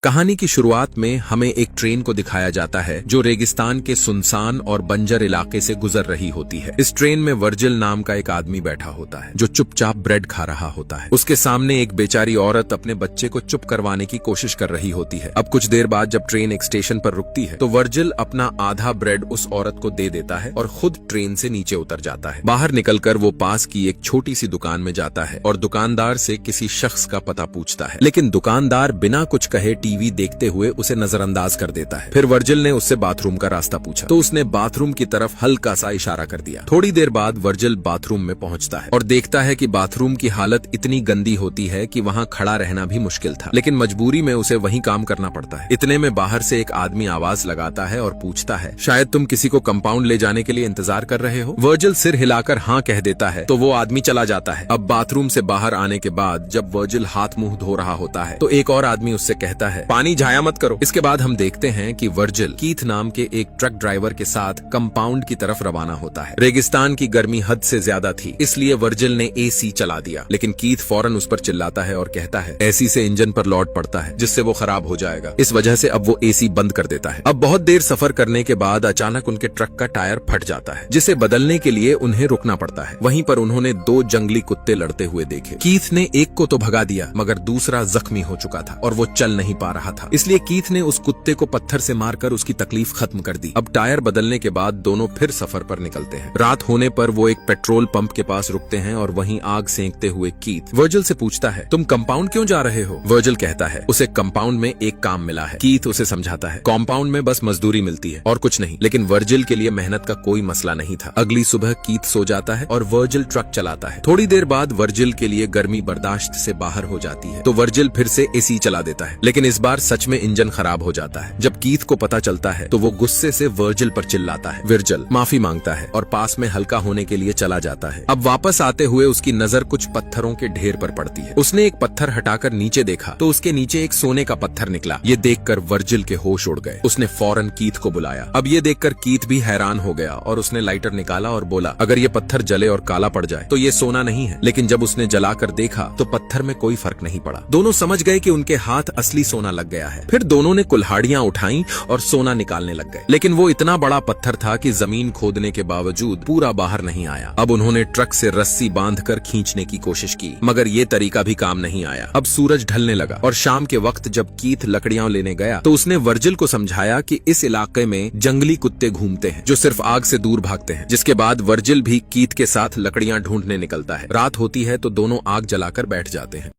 कहानी की शुरुआत में हमें एक ट्रेन को दिखाया जाता है जो रेगिस्तान के सुनसान और बंजर इलाके से गुजर रही होती है। इस ट्रेन में वर्जिल नाम का एक आदमी बैठा होता है जो चुपचाप ब्रेड खा रहा होता है। उसके सामने एक बेचारी औरत अपने बच्चे को चुप करवाने की कोशिश कर रही होती है। अब कुछ देर बाद जब ट्रेन एक स्टेशन पर रुकती है तो वर्जिल अपना आधा ब्रेड उस औरत को दे देता है और खुद ट्रेन से नीचे उतर जाता है। बाहर निकलकर वो पास की एक छोटी सी दुकान में जाता है और दुकानदार से किसी शख्स का पता पूछता है, लेकिन दुकानदार बिना कुछ कहे टीवी देखते हुए उसे नजरअंदाज कर देता है। फिर वर्जिल ने उससे बाथरूम का रास्ता पूछा तो उसने बाथरूम की तरफ हल्का सा इशारा कर दिया। थोड़ी देर बाद वर्जिल बाथरूम में पहुंचता है और देखता है कि बाथरूम की हालत इतनी गंदी होती है कि वहां खड़ा रहना भी मुश्किल था, लेकिन मजबूरी में उसे वहीं काम करना पड़ता है। इतने में बाहर से एक आदमी आवाज लगाता है और पूछता है, शायद तुम किसी को कंपाउंड ले जाने के लिए इंतजार कर रहे हो। वर्जिल सिर हिलाकर हाँ कह देता है तो वो आदमी चला जाता है। अब बाथरूम से बाहर आने के बाद जब वर्जिल हाथ मुंह धो रहा होता है तो एक और आदमी उससे कहता है, पानी जाया मत करो। इसके बाद हम देखते हैं कि वर्जिल कीथ नाम के एक ट्रक ड्राइवर के साथ कंपाउंड की तरफ रवाना होता है। रेगिस्तान की गर्मी हद से ज्यादा थी, इसलिए वर्जिल ने एसी चला दिया, लेकिन कीथ फौरन उस पर चिल्लाता है और कहता है, एसी से इंजन पर लौट पड़ता है जिससे वो खराब हो जाएगा। इस वजह से अब वो एसी बंद कर देता है। अब बहुत देर सफर करने के बाद अचानक उनके ट्रक का टायर फट जाता है, जिसे बदलने के लिए उन्हें रुकना पड़ता है। वहीं पर उन्होंने दो जंगली कुत्ते लड़ते हुए देखे। कीथ ने एक को तो भगा दिया, मगर दूसरा जख्मी हो चुका था और वो चल नहीं पा रहा था, इसलिए कीथ ने उस कुत्ते को पत्थर से मारकर उसकी तकलीफ खत्म कर दी। अब टायर बदलने के बाद दोनों फिर सफर पर निकलते हैं। रात होने पर वो एक पेट्रोल पंप के पास रुकते हैं और वहीं आग सेंकते हुए कीथ वर्जिल से पूछता है, तुम कंपाउंड क्यों जा रहे हो? वर्जिल कहता है, उसे कंपाउंड में एक काम मिला है। कीथ उसे समझाता है, कंपाउंड में बस मजदूरी मिलती है और कुछ नहीं, लेकिन वर्जिल के लिए मेहनत का कोई मसला नहीं था। अगली सुबह कीथ सो जाता है और वर्जिल ट्रक चलाता है। थोड़ी देर बाद वर्जिल के लिए गर्मी बर्दाश्त से बाहर हो जाती है तो वर्जिल फिर से एसी चला देता है, लेकिन इस बार सच में इंजन खराब हो जाता है। जब कीथ को पता चलता है तो वो गुस्से से वर्जिल पर चिल्लाता है। वर्जिल माफी मांगता है और पास में हल्का होने के लिए चला जाता है। अब वापस आते हुए उसकी नजर कुछ पत्थरों के ढेर पर पड़ती है। उसने एक पत्थर हटाकर नीचे देखा तो उसके नीचे एक सोने का पत्थर निकला। ये देखकर वर्जिल के होश उड़ गए। उसने फौरन कीथ को बुलाया। अब ये देखकर कीथ भी हैरान हो गया और उसने लाइटर निकाला और बोला, अगर ये पत्थर जले और काला पड़ जाए तो ये सोना नहीं है। लेकिन जब उसने जलाकर देखा तो पत्थर में कोई फर्क नहीं पड़ा। दोनों समझ गए कि उनके हाथ असली सोना लग गया है। फिर दोनों ने कुल्हाड़ियां उठाई और सोना निकालने लग गए, लेकिन वो इतना बड़ा पत्थर था कि जमीन खोदने के बावजूद पूरा बाहर नहीं आया। अब उन्होंने ट्रक से रस्सी बांधकर खींचने की कोशिश की, मगर ये तरीका भी काम नहीं आया। अब सूरज ढलने लगा और शाम के वक्त जब कीथ लकड़ियां लेने गया तो उसने वर्जिल को समझाया कि इस इलाके में जंगली कुत्ते घूमते हैं जो सिर्फ आग से दूर भागते हैं। जिसके बाद वर्जिल भी कीथ के साथ लकड़ियां ढूंढने निकलता है। रात होती है तो दोनों आग जलाकर बैठ जाते हैं।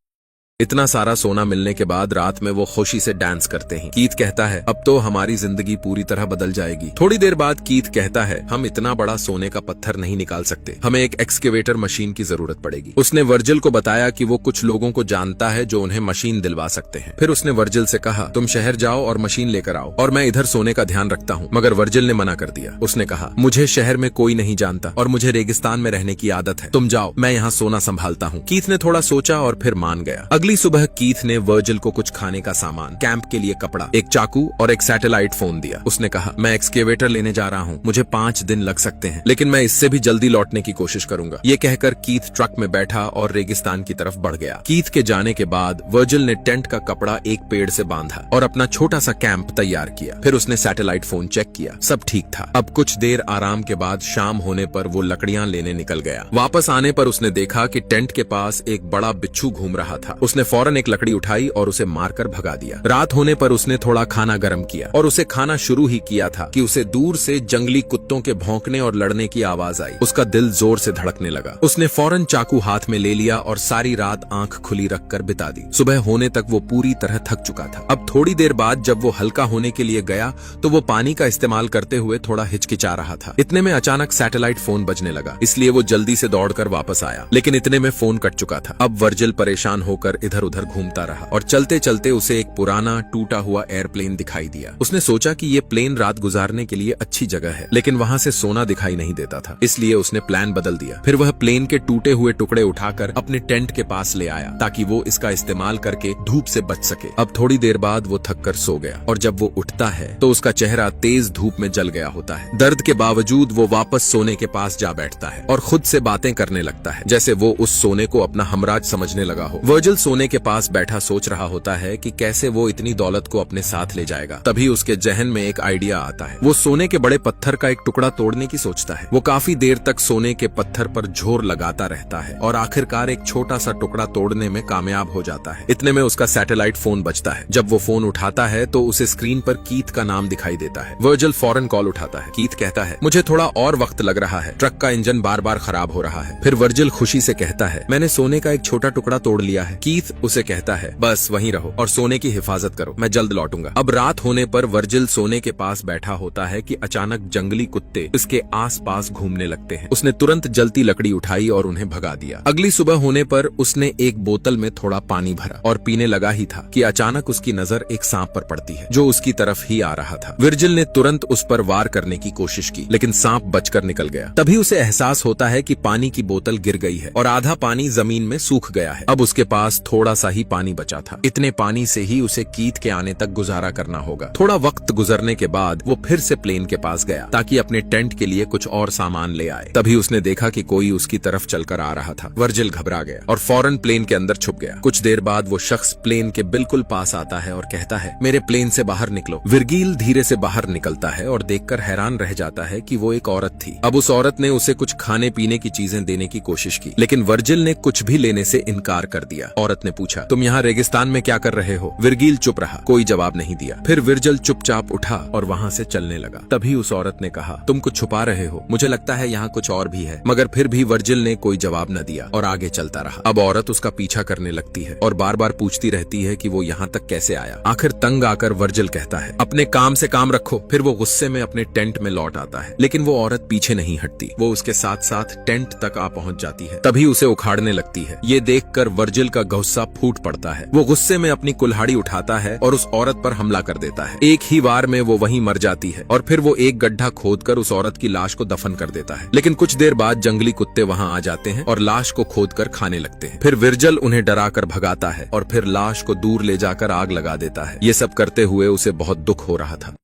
इतना सारा सोना मिलने के बाद रात में वो खुशी से डांस करते हैं। कीथ कहता है, अब तो हमारी जिंदगी पूरी तरह बदल जाएगी। थोड़ी देर बाद कीथ कहता है, हम इतना बड़ा सोने का पत्थर नहीं निकाल सकते, हमें एक एक्सकेवेटर मशीन की जरूरत पड़ेगी। उसने वर्जिल को बताया कि वो कुछ लोगों को जानता है जो उन्हें मशीन दिलवा सकते हैं। फिर उसने वर्जिल से कहा, तुम शहर जाओ और मशीन लेकर आओ और मैं इधर सोने का ध्यान रखता हूँ। मगर वर्जिल ने मना कर दिया। उसने कहा, मुझे शहर में कोई नहीं जानता और मुझे रेगिस्तान में रहने की आदत है, तुम जाओ, मैं यहाँ सोना संभालता हूँ। कीथ ने थोड़ा सोचा और फिर मान गया। अगली सुबह कीथ ने वर्जिल को कुछ खाने का सामान, कैंप के लिए कपड़ा, एक चाकू और एक सैटेलाइट फोन दिया। उसने कहा, मैं एक्सकेवेटर लेने जा रहा हूँ, मुझे 5 दिन लग सकते हैं, लेकिन मैं इससे भी जल्दी लौटने की कोशिश करूंगा। ये कहकर कीथ ट्रक में बैठा और रेगिस्तान की तरफ बढ़ गया। कीथ के जाने के बाद वर्जिल ने टेंट का कपड़ा एक पेड़ से बांधा और अपना छोटा सा कैंप तैयार किया। फिर उसने सैटेलाइट फोन चेक किया, सब ठीक था। अब कुछ देर आराम के बाद शाम होने पर वो लकड़ियां लेने निकल गया। वापस आने पर उसने देखा कि टेंट के पास एक बड़ा बिच्छू घूम रहा था। उसने फौरन एक लकड़ी उठाई और उसे मारकर भगा दिया। रात होने पर उसने थोड़ा खाना गर्म किया और उसे खाना शुरू ही किया था कि उसे दूर से जंगली कुत्तों के भौंकने और लड़ने की आवाज आई। उसका दिल जोर से धड़कने लगा। उसने फौरन चाकू हाथ में ले लिया और सारी रात आंख खुली रखकर बिता दी। सुबह होने तक वो पूरी तरह थक चुका था। अब थोड़ी देर बाद जब वो हल्का होने के लिए गया तो वो पानी का इस्तेमाल करते हुए थोड़ा हिचकिचा रहा था। इतने में अचानक सैटेलाइट फोन बजने लगा, इसलिए वो जल्दी से दौड़कर वापस आया, लेकिन इतने में फोन कट चुका था। अब वर्जिल परेशान होकर इधर उधर घूमता रहा और चलते चलते उसे एक पुराना टूटा हुआ एयरप्लेन दिखाई दिया। उसने सोचा कि ये प्लेन रात गुजारने के लिए अच्छी जगह है, लेकिन वहां से सोना दिखाई नहीं देता था, इसलिए उसने प्लान बदल दिया। फिर वह प्लेन के टूटे हुए टुकड़े उठाकर अपने टेंट के पास ले आया ताकि वो इसका इस्तेमाल करके धूप से बच सके। अब थोड़ी देर बाद वो थककर सो गया और जब वो उठता है तो उसका चेहरा तेज धूप में जल गया होता है। दर्द के बावजूद वो वापस सोने के पास जा बैठता है और खुद से बातें करने लगता है, जैसे वो उस सोने को अपना हमराज समझने लगा हो। वर्जिल सोने के पास बैठा सोच रहा होता है कि कैसे वो इतनी दौलत को अपने साथ ले जाएगा। तभी उसके जहन में एक आइडिया आता है। वो सोने के बड़े पत्थर का एक टुकड़ा तोड़ने की सोचता है। वो काफी देर तक सोने के पत्थर पर झोर लगाता रहता है और आखिरकार एक छोटा सा टुकड़ा तोड़ने में कामयाब हो जाता है। इतने में उसका सैटेलाइट फोन बजता है। जब वो फोन उठाता है तो उसे स्क्रीन पर कीथ का नाम दिखाई देता है। वर्जिल फौरन कॉल उठाता है। कीथ कहता है, मुझे थोड़ा और वक्त लग रहा है, ट्रक का इंजन बार बार खराब हो रहा है। फिर वर्जिल खुशी से कहता है, मैंने सोने का एक छोटा टुकड़ा तोड़ लिया है। कीथ उसे कहता है, बस वहीं रहो और सोने की हिफाजत करो, मैं जल्द लौटूंगा। अब रात होने पर वर्जिल सोने के पास बैठा होता है कि अचानक जंगली कुत्ते इसके आसपास घूमने लगते हैं। उसने तुरंत जलती लकड़ी उठाई और उन्हें भगा दिया। अगली सुबह होने पर उसने एक बोतल में थोड़ा पानी भरा और पीने लगा ही था कि अचानक उसकी नजर एक सांप पर पड़ती है जो उसकी तरफ ही आ रहा था। वर्जिल ने तुरंत उस पर वार करने की कोशिश की, लेकिन सांप बचकर निकल गया। तभी उसे एहसास होता है कि पानी की बोतल गिर गई है और आधा पानी जमीन में सूख गया है। अब उसके पास थोड़ा सा ही पानी बचा था। इतने पानी से ही उसे कीथ के आने तक गुजारा करना होगा। थोड़ा वक्त गुजरने के बाद वो फिर से प्लेन के पास गया ताकि अपने टेंट के लिए कुछ और सामान ले आए। तभी उसने देखा कि कोई उसकी तरफ चलकर आ रहा था। वर्जिल घबरा गया और फौरन प्लेन के अंदर छुप गया। कुछ देर बाद वो शख्स प्लेन के बिल्कुल पास आता है और कहता है, मेरे प्लेन से बाहर निकलो। वर्जिल धीरे से बाहर निकलता है और देखकर हैरान रह जाता है कि वो एक औरत थी। अब उस औरत ने उसे कुछ खाने पीने की चीजें देने की कोशिश की, लेकिन वर्जिल ने कुछ भी लेने से इनकार कर दिया। औरत ने पूछा, तुम यहाँ रेगिस्तान में क्या कर रहे हो? वर्जिल चुप रहा, कोई जवाब नहीं दिया। फिर वर्जिल चुपचाप उठा और वहाँ से चलने लगा। तभी उस औरत ने कहा, तुम कुछ छुपा रहे हो, मुझे लगता है यहाँ कुछ और भी है। मगर फिर भी वर्जिल ने कोई जवाब न दिया और आगे चलता रहा। अब औरत उसका पीछा करने लगती है और बार बार पूछती रहती है कि वो यहाँ तक कैसे आया। आखिर तंग आकर वर्जिल कहता है, अपने काम से काम रखो। फिर वो गुस्से में अपने टेंट में लौट आता है, लेकिन वो औरत पीछे नहीं हटती। वो उसके साथ साथ टेंट तक आ पहुंच जाती है। तभी उसे उखाड़ने लगती है। ये देखकर वर्जिल का गुस्सा फूट पड़ता है। वो गुस्से में अपनी कुल्हाड़ी उठाता है और उस औरत पर हमला कर देता है। एक ही वार में वो वहीं मर जाती है और फिर वो एक गड्ढा खोदकर उस औरत की लाश को दफन कर देता है। लेकिन कुछ देर बाद जंगली कुत्ते वहां आ जाते हैं और लाश को खोदकर खाने लगते हैं। फिर वर्जिल उन्हें डराकर भगाता है और फिर लाश को दूर ले जाकर आग लगा देता है। ये सब करते हुए उसे बहुत दुख हो रहा था।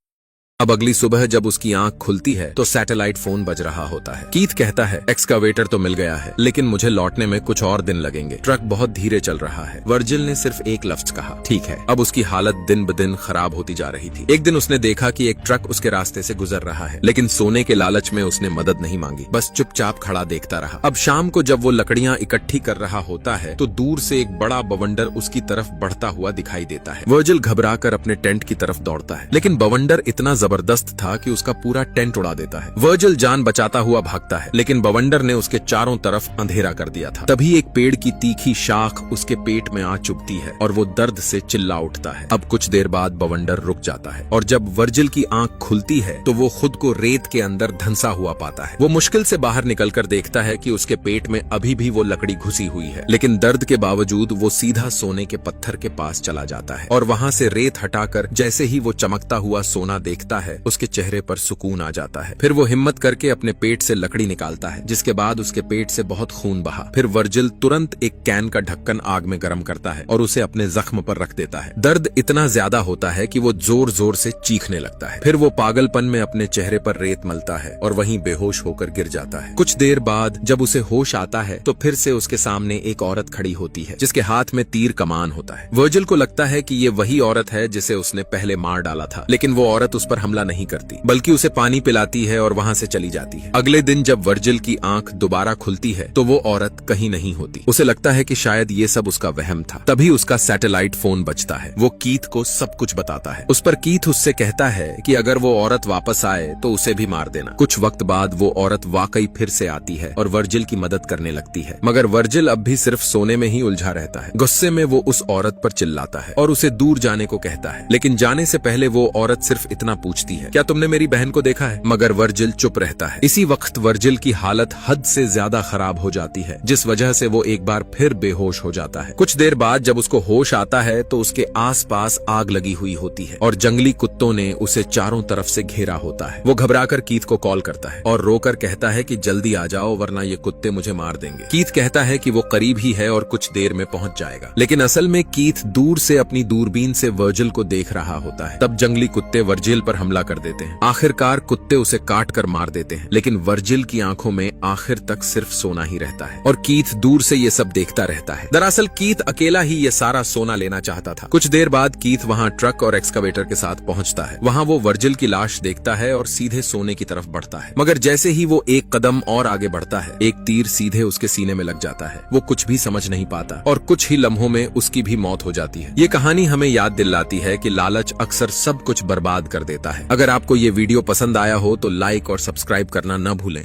अब अगली सुबह जब उसकी आंख खुलती है तो सैटेलाइट फोन बज रहा होता है। कीथ कहता है, एक्सकावेटर तो मिल गया है, लेकिन मुझे लौटने में कुछ और दिन लगेंगे। ट्रक बहुत धीरे चल रहा है। वर्जिल ने सिर्फ एक लफ्ज कहा, ठीक है। अब उसकी हालत दिन ब दिन खराब होती जा रही थी। एक दिन उसने देखा कि एक ट्रक उसके रास्ते से गुजर रहा है, लेकिन सोने के लालच में उसने मदद नहीं मांगी, बस चुपचाप खड़ा देखता रहा। अब शाम को जब वो लकड़ियां इकट्ठी कर रहा होता है तो दूर से एक बड़ा बवंडर उसकी तरफ बढ़ता हुआ दिखाई देता है। वर्जिल घबराकर अपने टेंट की तरफ दौड़ता है, लेकिन बवंडर इतना जबरदस्त था कि उसका पूरा टेंट उड़ा देता है। वर्जिल जान बचाता हुआ भागता है, लेकिन बवंडर ने उसके चारों तरफ अंधेरा कर दिया था। तभी एक पेड़ की तीखी शाख उसके पेट में आ चुभती है और वो दर्द से चिल्ला उठता है। अब कुछ देर बाद बवंडर रुक जाता है और जब वर्जिल की आंख खुलती है तो वो खुद को रेत के अंदर धंसा हुआ पाता है। वो मुश्किल से बाहर निकलकर देखता है कि उसके पेट में अभी भी वो लकड़ी घुसी हुई है, लेकिन दर्द के बावजूद वो सीधा सोने के पत्थर के पास चला जाता है और वहां से रेत हटाकर जैसे ही वो चमकता हुआ सोना देखता है उसके चेहरे पर सुकून आ जाता है। फिर वो हिम्मत करके अपने पेट से लकड़ी निकालता है, जिसके बाद उसके पेट से बहुत खून बहा। फिर वर्जिल तुरंत एक कैन का ढक्कन आग में गर्म करता है और उसे अपने जख्म पर रख देता है। दर्द इतना ज्यादा होता है कि वो जोर जोर से चीखने लगता है। फिर वो पागलपन में अपने चेहरे पर रेत मलता है और वहीं बेहोश होकर गिर जाता है। कुछ देर बाद जब उसे होश आता है तो फिर से उसके सामने एक औरत खड़ी होती है जिसके हाथ में तीर कमान होता है। वर्जिल को लगता है कि ये वही औरत है जिसे उसने पहले मार डाला था, लेकिन वो औरत उस पर हमला नहीं करती, बल्कि उसे पानी पिलाती है और वहां से चली जाती है। अगले दिन जब वर्जिल की आंख दोबारा खुलती है तो वो औरत कहीं नहीं होती। उसे लगता है कि शायद ये सब उसका वहम था। तभी उसका सैटेलाइट फोन बजता है। वो कीथ को सब कुछ बताता है। उस पर कीथ उससे कहता है कि अगर वो औरत वापस आए तो उसे भी मार देना। कुछ वक्त बाद वो औरत वाकई फिर से आती है और वर्जिल की मदद करने लगती है, मगर वर्जिल अब भी सिर्फ सोने में ही उलझा रहता है। गुस्से में वो उस औरत पर चिल्लाता है और उसे दूर जाने को कहता है, लेकिन जाने से पहले वो औरत सिर्फ इतना पूछती है, क्या तुमने मेरी बहन को देखा है? मगर वर्जिल चुप रहता है। इसी वक्त वर्जिल की हालत हद से ज्यादा खराब हो जाती है, जिस वजह से वो एक बार फिर बेहोश हो जाता है। कुछ देर बाद जब उसको होश आता है तो उसके आसपास आग लगी हुई होती है और जंगली कुत्तों ने उसे चारों तरफ से घेरा होता है। वो घबराकर कीथ को कॉल करता है और रोकर कहता है कि जल्दी आ जाओ वरना ये कुत्ते मुझे मार देंगे। कीथ कहता है कि वो करीब ही है और कुछ देर में पहुंच जाएगा, लेकिन असल में कीथ दूर से अपनी दूरबीन से वर्जिल को देख रहा होता है। तब जंगली कुत्ते वर्जिल पर हमला कर देते हैं। आखिरकार कुत्ते उसे काट कर मार देते हैं, लेकिन वर्जिल की आंखों में आखिर तक सिर्फ सोना ही रहता है और कीथ दूर से ये सब देखता रहता है। दरअसल कीथ अकेला ही ये सारा सोना लेना चाहता था। कुछ देर बाद कीथ वहाँ ट्रक और एक्सकवेटर के साथ पहुँचता है। वहाँ वो वर्जिल की लाश देखता है और सीधे सोने की तरफ बढ़ता है, मगर जैसे ही वो एक कदम और आगे बढ़ता है, एक तीर सीधे उसके सीने में लग जाता है। वो कुछ भी समझ नहीं पाता और कुछ ही लम्हों में उसकी भी मौत हो जाती है। ये कहानी हमें याद दिलाती है कि लालच अक्सर सब कुछ बर्बाद कर देता है। अगर आपको ये वीडियो पसंद आया हो तो लाइक और सब्सक्राइब करना न भूलें।